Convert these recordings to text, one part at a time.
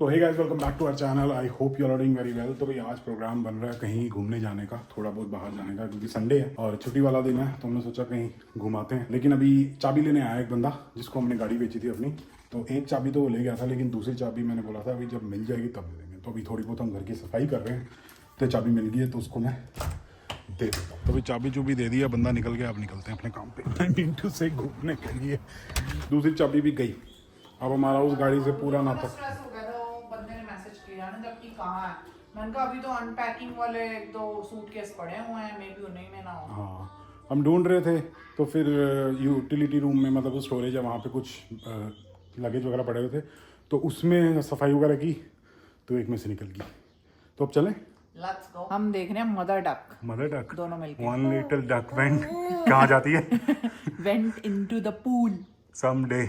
तो hey guys, welcome back to our channel. I hope you are doing very well. तो भाई आज programme बन रहा है कहीं घूमने जाने का, थोड़ा बहुत बाहर जाने का, क्योंकि संडे है और छुट्टी वाला दिन है। तो हमने सोचा कहीं घुमाते हैं। लेकिन अभी चाबी लेने आया एक बंदा जिसको हमने गाड़ी बेची थी अपनी। तो एक चाबी तो वो ले गया था, लेकिन दूसरी चाबी मैंने बोला था अभी जब मिल जाएगी तब ले लेंगे। तो अभी थोड़ी बहुत हम घर की सफाई कर रहे हैं, तो चाबी मिल गई है तो उसको मैं दे देता हूँ। तो अभी चाबी चूबी दे दिया, बंदा निकल गया। अब निकलते हैं अपने काम पे। आई मीन टू से घूमने के लिए। दूसरी चाबी भी गई। अब हमारा उस गाड़ी से पूरा नाता। बंदे ने मैसेज किया ना, जबकि कहाँ है। मैंने कहा अभी तो अनपैकिंग वाले 1-2 सूटकेस पड़े हुए हैं, मे बी उन्हीं में ना हो। हाँ, हम ढूंढ रहे थे तो फिर यूटिलिटी रूम में, मतलब स्टोरेज है वहाँ पे, कुछ लगेज वगैरह पड़े हुए थे तो उसमें सफाई वगैरह की तो एक में से निकल गई। तो अब चलें। Let's go. हम देख रहे हैं मदर डक। मदर डक दोनों मिलके। वन लिटिल डक वेंट कहाँ जाती है? Went into the pool someday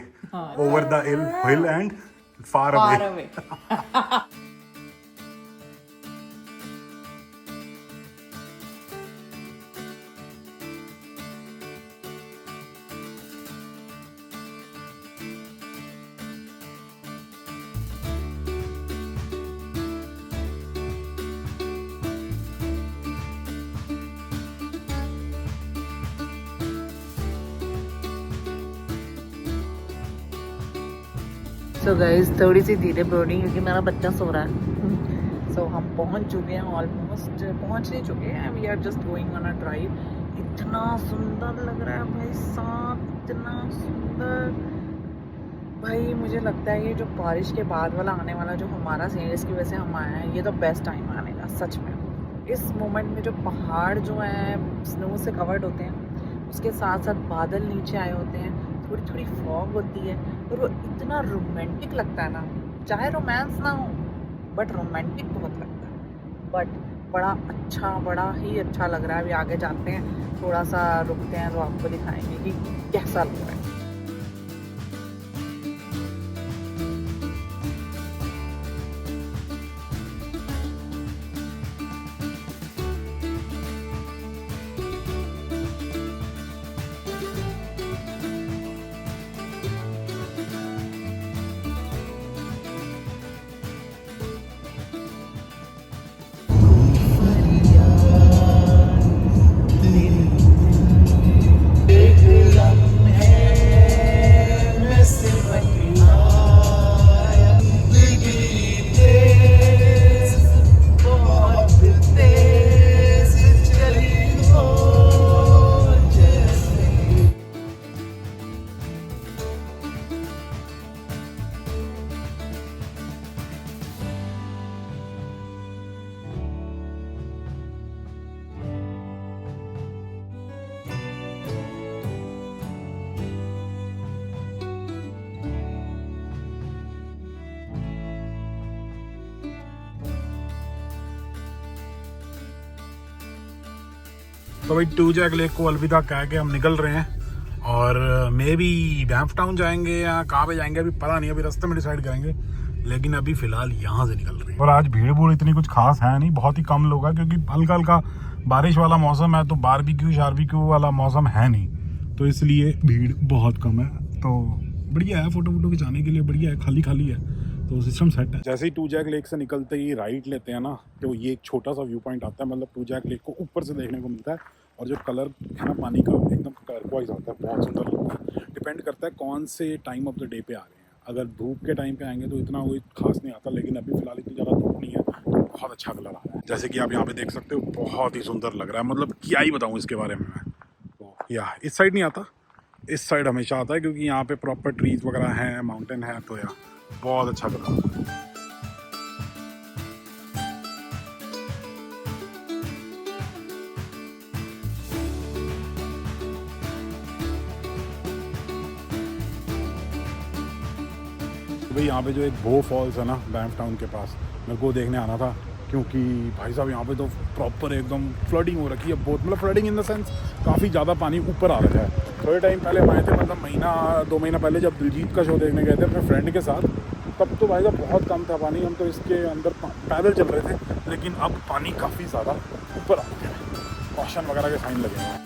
over the hill and far away. So guys, थोड़ी सी धीरे बोर्डिंग क्योंकि मेरा बच्चा सो रहा है। सो हम पहुंच चुके हैं, ऑलमोस्ट पहुंच नहीं चुके हैं। We are just going on a drive. इतना सुंदर लग रहा है भाई साहब, इतना सुंदर। भाई मुझे लगता है ये जो बारिश के बाद वाला आने वाला जो हमारा सीन, इसकी वजह से हम आए हैं, ये तो बेस्ट टाइम आने का सच में। इस मोमेंट में जो पहाड़ जो हैं स्नो से कवर्ड होते हैं, उसके साथ साथ बादल नीचे आए होते हैं, थोड़ी थोड़ी फॉग होती है और वो इतना रोमांटिक लगता है ना। चाहे रोमांस ना हो बट रोमांटिक बहुत लगता है। बट बड़ा ही अच्छा लग रहा है। अभी आगे जाते हैं, थोड़ा सा रुकते हैं तो आपको दिखाएंगे कि कैसा लग रहा है। तो भाई टू जैक लेक को अलविदा कह के हम निकल रहे हैं और मे बी बैंफ टाउन जाएंगे या कहाँ पे जाएंगे अभी पता नहीं, अभी रास्ते में डिसाइड करेंगे। लेकिन अभी फिलहाल यहाँ से निकल रहे हैं। और आज भीड़ भूड़ इतनी कुछ खास है नहीं, बहुत ही कम लोग हैं क्योंकि हल्का हल्का बारिश वाला मौसम है, तो बारबेक्यू शारबेक्यू वाला मौसम है नहीं, तो इसलिए भीड़ बहुत कम है। तो बढ़िया है, फोटो वोटो खिंचाने के लिए बढ़िया है, खाली खाली है तो सिस्टम सेट है। जैसे ही टू जैक लेक से निकलते ही राइट लेते हैं ना, तो ये एक छोटा सा व्यू पॉइंट आता है, मतलब टू जैक लेक को ऊपर से देखने को मिलता है। और जो कलर है ना पानी का, एकदम टर्क्वाइज आता है, बहुत सुंदर लगता है। डिपेंड करता है कौन से टाइम ऑफ द डे पे आ रहे हैं। अगर धूप के टाइम पे आएंगे तो इतना कोई खास नहीं आता, लेकिन अभी फिलहाल इतनी ज़्यादा धूप नहीं है तो बहुत अच्छा कलर आ रहा है। जैसे कि आप यहाँ पे देख सकते हो, बहुत ही सुंदर लग रहा है। मतलब क्या ही बताऊँ इसके बारे में मैं। तो या इस साइड नहीं आता, इस साइड हमेशा आता है क्योंकि यहाँ पे प्रॉपर ट्रीज वगैरह हैं, माउंटेन है, तो यार बहुत अच्छा कलर। भाई यहाँ पे जो एक बो फॉल्स है ना बैंफ टाउन के पास, मेरे को देखने आना था क्योंकि भाई साहब यहाँ पे तो प्रॉपर एकदम फ्लडिंग हो रखी है बहुत। मतलब फ्लडिंग इन द सेंस काफ़ी ज़्यादा पानी ऊपर आ रखा है। थोड़े टाइम पहले हम आए थे, मतलब महीना 2 महीना पहले, जब दिलजीत का शो देखने गए थे अपने फ्रेंड के साथ, तब तो भाई साहब बहुत कम था पानी। हम तो इसके अंदर पैदल चल रहे थे, लेकिन अब पानी काफ़ी ज़्यादा ऊपर आ गया है। कॉशन वगैरह के साइन लगे हैं।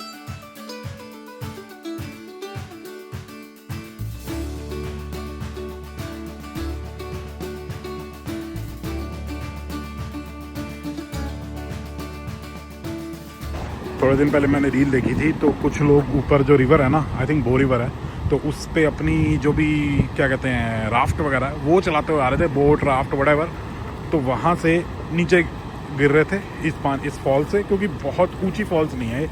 थोड़े दिन पहले मैंने रील देखी थी, तो कुछ लोग ऊपर जो रिवर है ना, आई थिंक बो रिवर है, तो उस पे अपनी जो भी क्या कहते हैं राफ्ट वगैरह है वो चलाते हुए आ रहे थे, बोट राफ्ट वगैरह। तो वहाँ से नीचे गिर रहे थे इस फॉल से, क्योंकि बहुत ऊंची फॉल्स नहीं है,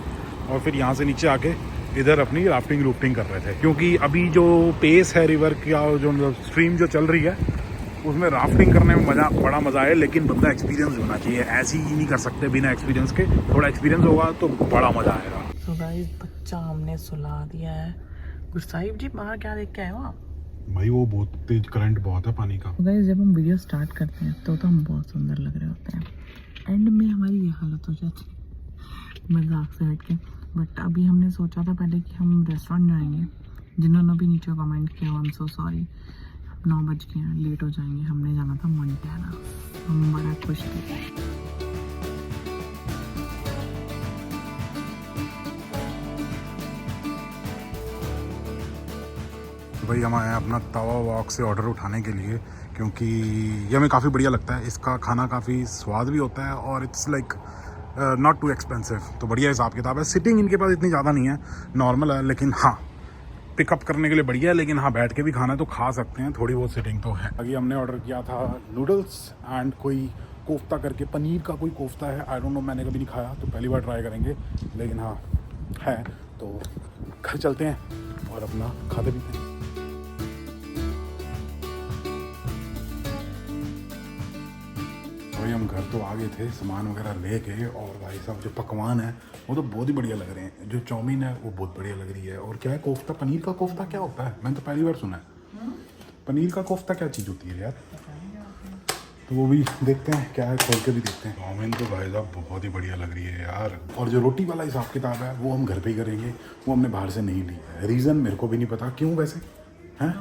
और फिर यहाँ से नीचे आके इधर अपनी राफ्टिंग कर रहे थे। क्योंकि अभी जो पेस है रिवर का, जो स्ट्रीम जो चल रही है, उसमें राफ्टिंग करने में बड़ा मज़ा है, लेकिन बंदा एक्सपीरियंस होना चाहिए। ऐसे ही नहीं कर सकते बिना एक्सपीरियंस के, थोड़ा एक्सपीरियंस होगा तो बड़ा मज़ा आएगा। तो गाइस बच्चा हमने सुला दिया है। गुरसाहिब जी बाहर क्या देख के आए हो आप? भाई वो बहुत तेज करंट बहुत है पानी का। तो गाइस जब हम वीडियो स्टार्ट करते हैं तो हम बहुत सुंदर लग रहे होते हैं, एंड में हमारी ये हालत हो जाती है मजाक से हट के। बट अभी हमने सोचा था पहले कि हम रेस्टोरेंट जाएंगे, जिन्होंने भी नीचे कमेंट किया आई एम सो सॉरी, 9 बज गए हैं, लेट हो जाएंगे। हमने जाना था मोंटाना, हम बड़ा खुश थे। तो भाई हम आए हैं अपना तवा वॉक से ऑर्डर उठाने के लिए, क्योंकि ये हमें काफ़ी बढ़िया लगता है। इसका खाना काफ़ी स्वाद भी होता है और it's like not too expensive, तो बढ़िया हिसाब किताब है। सिटिंग इनके पास इतनी ज़्यादा नहीं है, नॉर्मल है, लेकिन हाँ पिकअप करने के लिए बढ़िया है। लेकिन हाँ बैठ के भी खाना है तो खा सकते हैं, थोड़ी बहुत सिटिंग तो है। अभी हमने ऑर्डर किया था नूडल्स एंड कोई कोफ्ता करके, पनीर का कोई कोफ्ता है, आई डोंट नो, मैंने कभी नहीं खाया तो पहली बार ट्राई करेंगे। लेकिन हाँ है, तो घर चलते हैं और अपना खाते पीते हैं। भाई हम घर तो आ गए थे सामान वगैरह लेके, और भाई साहब जो पकवान है वो तो बहुत ही बढ़िया लग रहे हैं। जो चाउमीन है वो बहुत बढ़िया लग रही है, और क्या है कोफ्ता, पनीर का कोफ्ता क्या होता है, मैंने तो पहली बार सुना है। पनीर का कोफ्ता क्या चीज़ होती है यार, तो वो भी देखते हैं क्या है, खोल के भी देखते हैं। चाउमीन तो भाई साहब बहुत ही बढ़िया लग रही है यार। और जो रोटी वाला हिसाब किताब है वो हम घर पे ही करेंगे, वो हमने बाहर से नहीं ली है। रीज़न मेरे को भी नहीं पता क्यों, वैसे हैं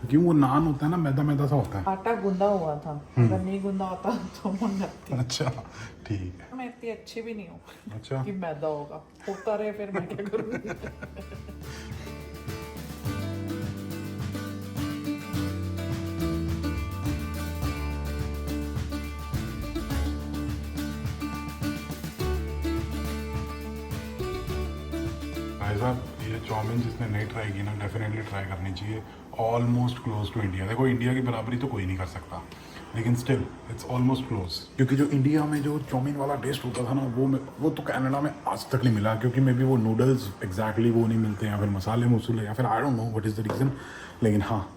क्यों, वो नान होता है ना, मैदा मैदा सा होता है। आटा गूंदा हुआ था, अगर नहीं गूंदा होता तो मंगाती। अच्छा ठीक है। मैं इतनी अच्छी भी नहीं हूँ अच्छा कि मैदा होगा, होता रहे फिर मैं क्या करूँगी। भाई साहब ये चाउमीन जिसने नहीं ट्राई की ना, डेफिनेटली ट्राई करनी चाहिए। Almost close to India. देखो इंडिया की बराबरी तो कोई नहीं कर सकता, लेकिन स्टिल इट्स ऑलमोस्ट क्लोज। क्योंकि जो इंडिया में जो चाउमीन वाला टेस्ट होता था ना, वो तो कनाडा में आज तक नहीं मिला, क्योंकि मे बी वो नूडल्स एग्जैक्टली वो नहीं मिलते, या फिर मसाले मसूले, या फिर I don't know what is the reason. लेकिन हाँ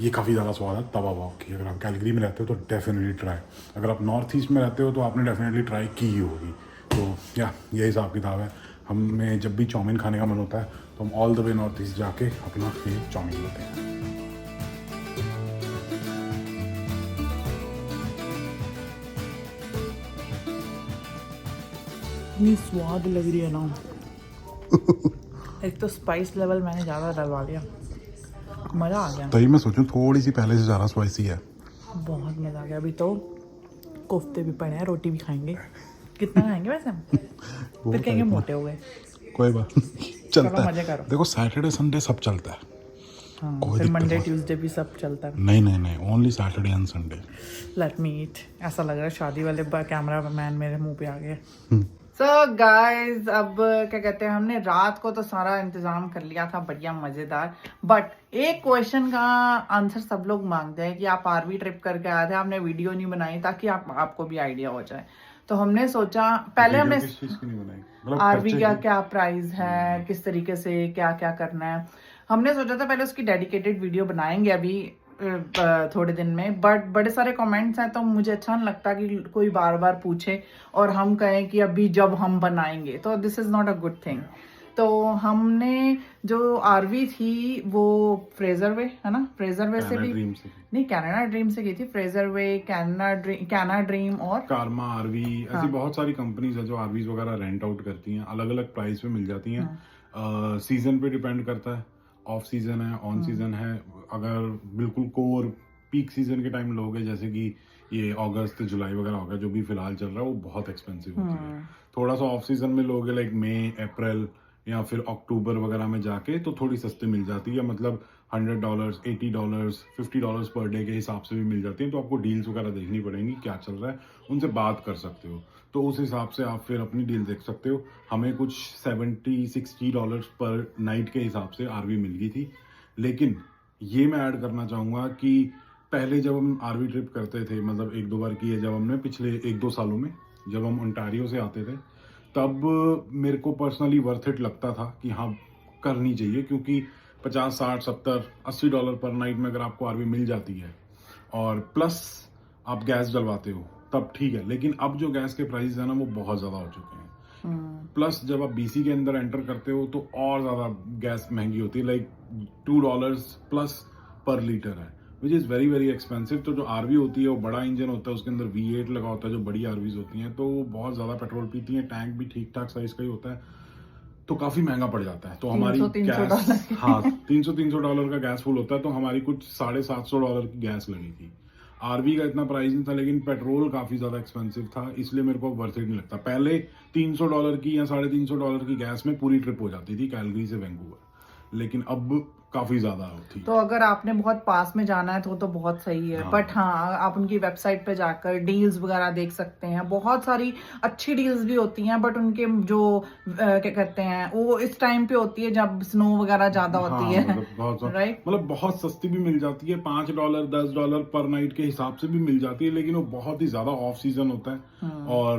ये काफ़ी ज़्यादा स्वाद है तवा वॉक की। अगर आप कैलगरी में रहते हो तो डेफिनेटली ट्राई, अगर आप नॉर्थ ईस्ट में रहते हो तो आपने डेफिनेटली ट्राई की ही होगी। तो या ये हिसाब किताब है। हमें जब भी चाउमीन खाने का मन होता है तो हम all the way north east जाके अपना ये चाउमीन लेते हैं। इतनी स्वाद लग रही है ना। एक तो स्पाइस लेवल मैंने ज़्यादा डलवा लिया, मज़ा आ गया। तभी मैं सोचूं थोड़ी सी पहले से ज़्यादा स्पाइसी है। बहुत मज़ा आ गया। अभी तो कोफ्ते भी पड़े हैं, रोटी भी खाएंगे। कितना खाएंगे वैसे हम? फिर कहेंगे मोटे हो गए। कोई बात नहीं, चलता मजे है। करो। देखो सैटरडे संडे सब चलता है। हाँ, कोई फिर दिक्कत मंडे नहीं। ट्यूसडे भी सब चलता है। नहीं only Saturday and Sunday. Let me eat. ऐसा लग रहा है शादी वाले कैमरा मैन मेरे मुंह पे आ गए। सो गाइज अब क्या कहते हैं, हमने रात को तो सारा इंतजाम कर लिया था बढ़िया मजेदार। बट एक क्वेश्चन का आंसर सब लोग मांगते हैं कि आप आरवी ट्रिप करके आए थे, आपने वीडियो नहीं बनाई ताकि आपको भी आइडिया हो जाए। तो हमने सोचा पहले हमने आरवी का क्या प्राइस है, किस तरीके से क्या क्या करना है, हमने सोचा था पहले उसकी डेडिकेटेड वीडियो बनाएंगे अभी थोड़े दिन में। बट बड़े सारे कमेंट्स हैं तो मुझे अच्छा नहीं लगता कि कोई बार बार पूछे और हम कहें कि अभी जब हम बनाएंगे, तो this is not a good thing. तो हमने जो आरवी थी वो फ्रेजर वे है ना, फ्रेजर वे से भी नहीं, कनाडा ड्रीम से गई थी। फ्रेजर वे, कनाडा ड्रीम और कारमा आरवी, ऐसी बहुत सारी कंपनीज है जो आरवीज वगैरह रेंट आउट करती हैं, अलग अलग प्राइस पे मिल जाती हैं। सीजन पे डिपेंड करता है, ऑफ सीजन है, ऑन सीजन है। अगर बिल्कुल कोर पीक सीजन के टाइम लोगे, जैसे कि ये अगस्त जुलाई वगैरह हो गया, जो भी फिलहाल चल रहा है, वो बहुत एक्सपेंसिव होती है। थोड़ा सा ऑफ सीजन में लोगे लाइक मई अप्रैल या फिर अक्टूबर वगैरह में जाके तो थोड़ी सस्ती मिल जाती है। मतलब $100, $80, $50 पर डे के हिसाब से भी मिल जाती हैं। तो आपको डील्स वगैरह देखनी पड़ेंगी, क्या चल रहा है, उनसे बात कर सकते हो। तो उस हिसाब से आप फिर अपनी डील देख सकते हो। हमें कुछ $70-60 पर नाइट के हिसाब से आरवी मिल गई थी। लेकिन ये मैं ऐड करना चाहूँगा कि पहले जब हम आरवी ट्रिप करते थे, मतलब 1-2 बार की है जब हमने पिछले 1-2 सालों में, जब हम ओंटारियो से आते थे, तब मेरे को पर्सनली वर्थ इट लगता था कि हाँ करनी चाहिए, क्योंकि 50, 60, 70, $80 पर नाइट में अगर आपको आरवी मिल जाती है और प्लस आप गैस डलवाते हो तब ठीक है। लेकिन अब जो गैस के प्राइस है ना वो बहुत ज़्यादा हो चुके हैं। प्लस जब आप बीसी के अंदर एंटर करते हो तो और ज़्यादा गैस महंगी होती है, लाइक $2 प्लस पर लीटर है, which is very very expensive. तो जो आरवी होती है वो बड़ा इंजन होता है, उसके अंदर V8 लगा होता है, जो बड़ी आरवीज होती हैं, तो वो बहुत ज़्यादा पेट्रोल पीती हैं। टैंक भी ठीक ठाक साइज का ही होता है, तो काफ़ी महंगा पड़ जाता है। तो हमारी गैस, हाँ, $300 का गैस फुल होता है, तो हमारी कुछ $750 की गैस लगी थी। आरवी का इतना प्राइस नहीं था, लेकिन पेट्रोल काफ़ी ज़्यादा एक्सपेंसिव था, इसलिए मेरे को वर्थ इट नहीं लगता। पहले $300 की या $350 की गैस में पूरी ट्रिप हो जाती थी कैलगरी से वैंकूवर, लेकिन अब काफ़ी ज़्यादा होती। तो अगर आपने बहुत पास में जाना है तो बहुत सही है। हाँ। बट हाँ, आप उनकी वेबसाइट पे जाकर डील्स वगैरह देख सकते हैं। बहुत सारी अच्छी डील्स भी होती हैं, बट उनके जो क्या कहते हैं, वो इस टाइम पे होती है जब स्नो वगैरह ज्यादा होती है, राइट? मतलब बहुत सस्ती भी मिल जाती है, $5, $10 पर नाइट के हिसाब से भी मिल जाती है, लेकिन वो बहुत ही ज्यादा ऑफ सीजन होता है और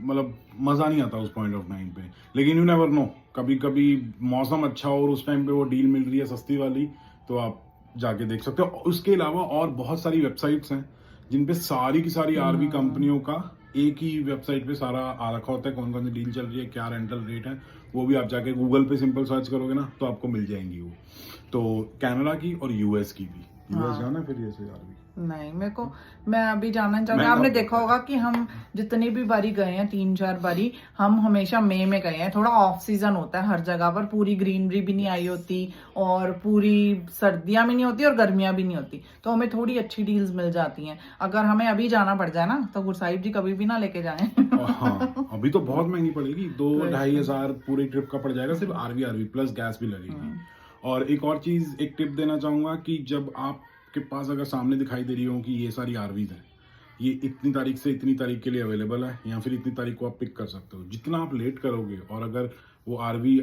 मतलब मजा नहीं आता उस पॉइंट ऑफ टाइम पे। लेकिन यू नेवर नो, कभी कभी मौसम अच्छा हो और उस टाइम पे वो डील मिल रही है सस्ती वाली, तो आप जाके देख सकते हो। उसके अलावा और बहुत सारी वेबसाइट्स हैं जिन पे सारी की सारी आरवी कंपनियों का एक ही वेबसाइट पे सारा आ रखा होता है, कौन कौन सी डील चल रही है, क्या रेंटल रेट है, वो भी आप जाके गूगल पे सिंपल सर्च करोगे ना तो आपको मिल जाएंगी वो। तो कनाडा की और यूएस की भी। यूएस जाना फिर ये से आरवी नहीं, मेरे को, मैं अभी जाना चाहूंगी। आपने देखा होगा कि हम जितनी भी बारी गए हैं, 3-4 बारी, हम हमेशा मई में गए हैं। थोड़ा ऑफ सीजन होता है हर जगह पर, पूरी ग्रीनरी भी नहीं आई होती और पूरी सर्दियां भी नहीं होती और गर्मियां भी नहीं होती, तो हमें थोड़ी अच्छी डील्स मिल जाती हैं। अगर हमें अभी जाना पड़ जाए ना तो गुरसाहिब जी कभी भी ना लेके जाएं। हाँ, अभी तो बहुत महंगी पड़ेगी, 2-2.5 हजार पूरी ट्रिप का पड़ जाएगा, सिर्फ आरवी प्लस गैस भी लगेगी। और एक और चीज, एक टिप देना चाहूंगा कि जब आपके पास अगर सामने दिखाई दे रही हो कि ये सारी आरवीज है, ये इतनी तारीख से इतनी तारीख के लिए अवेलेबल है, या फिर इतनी तारीख को आप पिक कर सकते हो, जितना आप लेट करोगे और अगर वो आरवी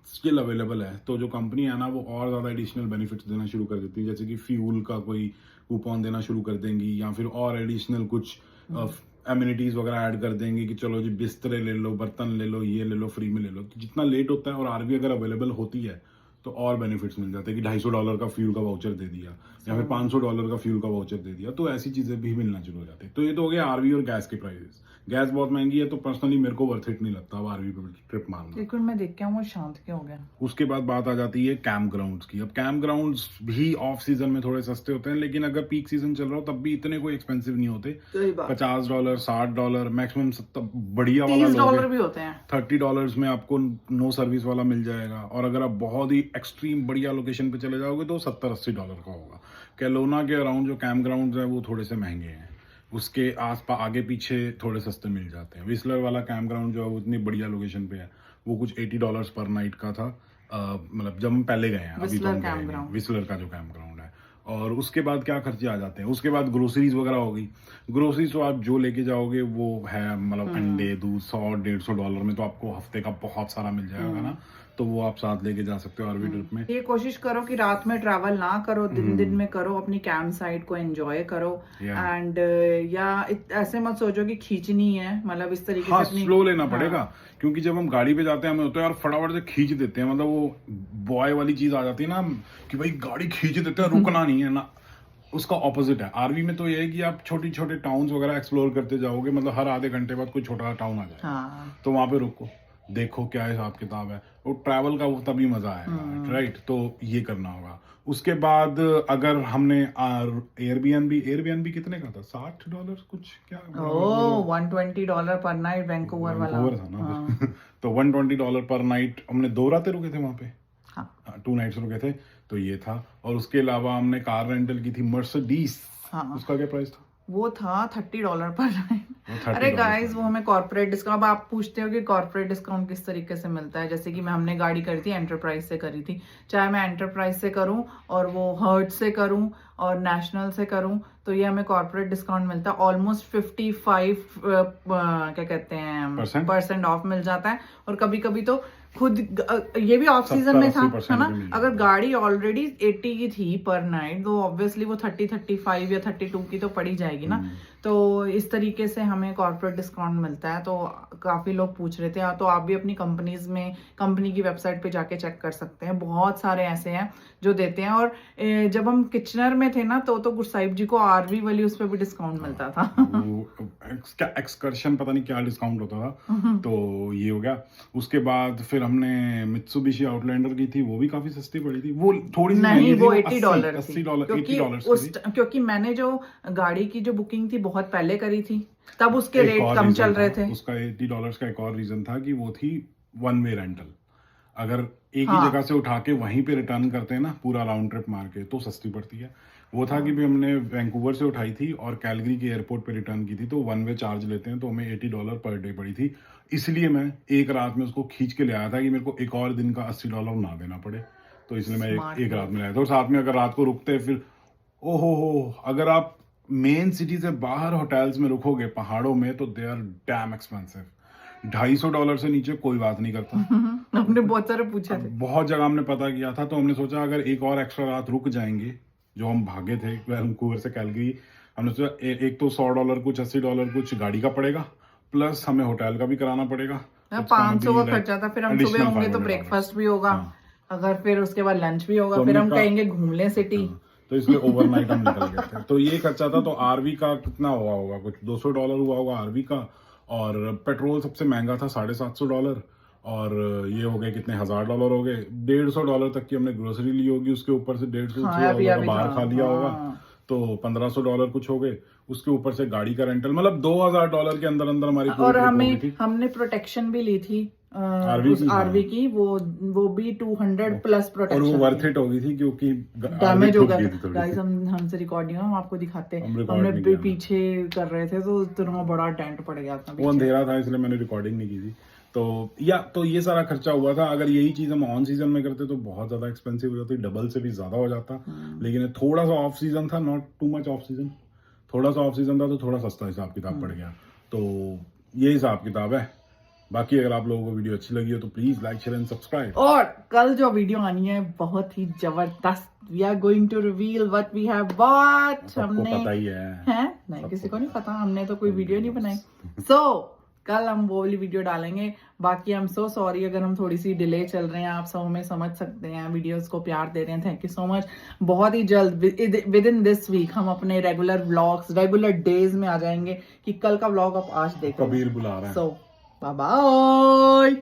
स्टिल अवेलेबल है तो जो कंपनी है ना वो और ज़्यादा एडिशनल बेनिफिट्स देना शुरू कर देती है, जैसे कि फ्यूल का कोई कूपन देना शुरू कर देंगी, या फिर और एडिशनल कुछ एमिनिटीज वगैरह ऐड कर देंगे कि चलो जी बिस्तरे ले लो, बर्तन ले लो, ये ले लो, फ्री में ले लो। तो जितना लेट होता है और आरवी अगर अवेलेबल होती है तो और बेनिफिट्स मिल जाते हैं कि $250 का फ्यूल का वाउचर दे दिया या फिर $500 का फ्यूल का वाउचर दे दिया, तो ऐसी चीजें भी मिलना शुरू हो जाती है। तो ये तो हो गया आरवी और गैस के प्राइसेस। गैस बहुत महंगी है तो पर्सनली मेरे को वर्थ इट नहीं लगता अब आरवी पे ट्रिप मारना। लेकिन मैं देख के वो शांत क्यों हो गया। उसके बाद बात आ जाती है कैंप ग्राउंड्स की। अब कैंप ग्राउंड्स भी ऑफ सीजन में थोड़े सस्ते होते हैं, लेकिन अगर पीक सीजन चल रहा हो तब भी इतने कोई एक्सपेंसिव नहीं होते। $50, $60, मैक्सिमम बढ़िया वाला $30 भी होते हैं। $30 में आपको नो सर्विस वाला मिल जाएगा, और अगर आप बहुत ही एक्सट्रीम बढ़िया लोकेशन पे चले जाओगे तो $70-80 का होगा। कैलोना के अराउंड जो कैंप ग्राउंड है वो थोड़े से महंगे हैं, उसके आसपास आगे पीछे थोड़े सस्ते मिल जाते हैं। विस्लर वाला कैंप ग्राउंड जो है वो इतनी बढ़िया लोकेशन पे है, वो कुछ $80 पर नाइट का था, मतलब जब हम पहले गए हैं, अभी तो हम गए विस्लर का जो कैंप ग्राउंड है। और उसके बाद क्या खर्चे आ जाते हैं, उसके बाद ग्रोसरीज वगैरह हो गई। ग्रोसरीज तो आप जो लेके जाओगे वो है, मतलब अंडे दूध $100-150 में तो आपको हफ्ते का बहुत सारा मिल जाएगा ना, तो वो आप साथ लेके जा सकते हो आरवी ट्रिप में। ये कोशिश करो कि रात में ट्रैवल ना करो, दिन में करो, अपनी कैंप साइट को एंजॉय करो। एंड या ऐसे मत सोचो कि खींचनी है, मतलब इस तरीके हाँ, से स्लो लेना पड़ेगा, क्योंकि जब हम गाड़ी पे जाते हैं हमें होता है यार फटाफट से खींच देते हैं, मतलब वो बॉय वाली चीज आ जाती है ना कि भाई गाड़ी खींच देते हैं, रुकना नहीं है ना। उसका ऑपोजिट है आरवी में, तो ये है कि आप छोटे छोटे टाउन्स वगैरह एक्सप्लोर करते जाओगे, मतलब हर आधे घंटे बाद कोई छोटा टाउन आ जाए तो वहां पे रुको, देखो क्या हिसाब किताब है, वो ट्रैवल का वो तभी मजा आएगा, राइट। तो ये करना होगा। उसके बाद अगर हमने एयरबीएनबी कितने का था, $60 कुछ, क्या $120 पर नाइट वैंकूवर वाला था ना। तो $120 पर नाइट, हमने 2 रातें रुके थे वहां पे, 2 नाइट्स रुके थे, तो ये था। और उसके अलावा हमने कार रेंटल की थी मर्सिडीज, उसका क्या प्राइस था, वो था $30 पर नाइट। $30 अरे गाइस, वो हमें कॉर्पोरेट डिस्काउंट, अब आप पूछते हो कि कॉर्पोरेट डिस्काउंट किस तरीके से मिलता है। जैसे कि हमने गाड़ी करी थी एंटरप्राइज से करी थी, चाहे मैं एंटरप्राइज से करूं और वो हर्ट से करूं और नेशनल से करूं, तो ये हमें कॉर्पोरेट डिस्काउंट मिलता है ऑलमोस्ट 55 क्या कहते हैं % ऑफ मिल जाता है। और कभी कभी तो खुद ये भी ऑफ सीजन में था, है ना। अगर गाड़ी ऑलरेडी 80 की थी पर नाइट, तो ऑब्वियसली वो 30, 35 या 32 की तो पड़ी जाएगी ना। तो इस तरीके से हमें कॉर्पोरेट डिस्काउंट मिलता है। तो काफी लोग पूछ रहे थे, तो आप भी अपनी कंपनीज में कंपनी की वेबसाइट पे जाके चेक कर सकते हैं, बहुत सारे ऐसे हैं जो देते हैं। और जब हम किचनर में थे ना, तो गुरसाहिब जी को आरवी वाली उस पर भी डिस्काउंट मिलता था। एक्सकर्शन पता नहीं क्या डिस्काउंट होता था। तो ये हो गया। उसके बाद फिर हमने मित्सुबिशी आउटलैंडर की थी, वो भी काफी सस्ती पड़ी थी। वो थोड़ी नहीं, वो $80 $80 क्योंकि मैंने जो गाड़ी की जो बुकिंग थी बहुत पहले करी थी, तब उसके रेट कम चल रहे थे। उसका $80 का एक और रीजन था कि वो थी वन वे रेंटल। अगर एक ही जगह से उठा के वहीं पे रिटर्न करते हैं ना, पूरा राउंड ट्रिप मार के, तो सस्ती पड़ती है। वो था कि भी हमने वैंकूवर से उठाई थी और कैलगरी के एयरपोर्ट पे रिटर्न की थी, तो वन वे चार्ज लेते हैं, तो हमें $80 पर डे पड़ी थी। इसलिए मैं एक रात में उसको खींच के ले आया था कि मेरे को एक और दिन का $80 ना देना पड़े। तो इसलिए मैं एक रात में लाया था। और साथ में अगर रात को रुकते फिर अगर आप मेन सिटी से बाहर होटल्स में रुकोगे पहाड़ों में, तो दे आर डैम एक्सपेंसिव। $250 से नीचे कोई बात नहीं करता। हमने बहुत सारे पूछे थे, बहुत जगह हमने पता किया था, तो हमने सोचा अगर एक और एक्स्ट्रा रात रुक जाएंगे, जो हम भागे थे वैंकूवर से कैलगरी, हमने सोचा एक तो $100 कुछ, $80 कुछ गाड़ी का पड़ेगा, प्लस हमें होटल का भी कराना पड़ेगा। 500 का खर्चा था। फिर हम सुबह होंगे तो ब्रेकफास्ट भी होगा, अगर फिर उसके बाद लंच भी होगा, फिर हम कहेंगे घूम लें सिटी। तो इसलिए ओवरनाइट हम निकल गए थे। तो ये खर्चा था। तो आरवी का कितना हुआ होगा, कुछ $200 हुआ होगा आरवी का। और पेट्रोल सबसे महंगा था $750। और ये हो गए कितने $1000 हो गए। $150 तक की हमने ग्रोसरी ली होगी, उसके ऊपर से $150 बाहर खा लिया होगा, तो $1500 कुछ हो गए। उसके ऊपर से गाड़ी का रेंटल, मतलब $2000 के अंदर अंदर हमारी। और हमने प्रोटेक्शन भी ली थी आरवी की, वो भी 200 प्लस प्रोटेक्शन, और वो वर्थ इट हो गई थी क्योंकि डैमेज हो गया। गाइस, हमसे रिकॉर्डिंग हम आपको दिखाते हैं, हमने पीछे कर रहे थे तो इतना बड़ा डेंट पड़ गया था। वो अंधेरा था इसलिए मैंने रिकॉर्डिंग नहीं की थी। तो ये सारा खर्चा हुआ था। अगर यही चीज हम ऑन सीजन में करते तो बहुत ज्यादा एक्सपेंसिव हो जाती, डबल से भी ज्यादा हो जाता। लेकिन थोड़ा सा ऑफ सीजन था, not too much off season, थोड़ा सा ऑफ सीजन था, तो थोड़ा सस्ता हिसाब किताब पड़ गया। तो ये हिसाब किताब है। बाकी अगर आप लोगों को वीडियो अच्छी लगी हो तो please like, share and subscribe. और कल जो वीडियो आनी है बहुत ही जबरदस्त, we are going to reveal what we have bought. हमने पता ही है नहीं, किसी को नहीं पता, हमने तो कोई वीडियो नहीं बनाई। सो कल हम वो वाली वीडियो डालेंगे। बाकी आई एम सो सॉरी अगर हम थोड़ी सी डिले चल रहे हैं, आप सब हमें समझ सकते हैं, वीडियोस को प्यार दे रहे हैं, थैंक यू सो मच। बहुत ही जल्द विद इन दिस वीक हम अपने रेगुलर व्लॉग्स, रेगुलर डेज में आ जाएंगे। कि कल का व्लॉग आप आज देखो, कबीर बुला रहा है। सो बाय बाय।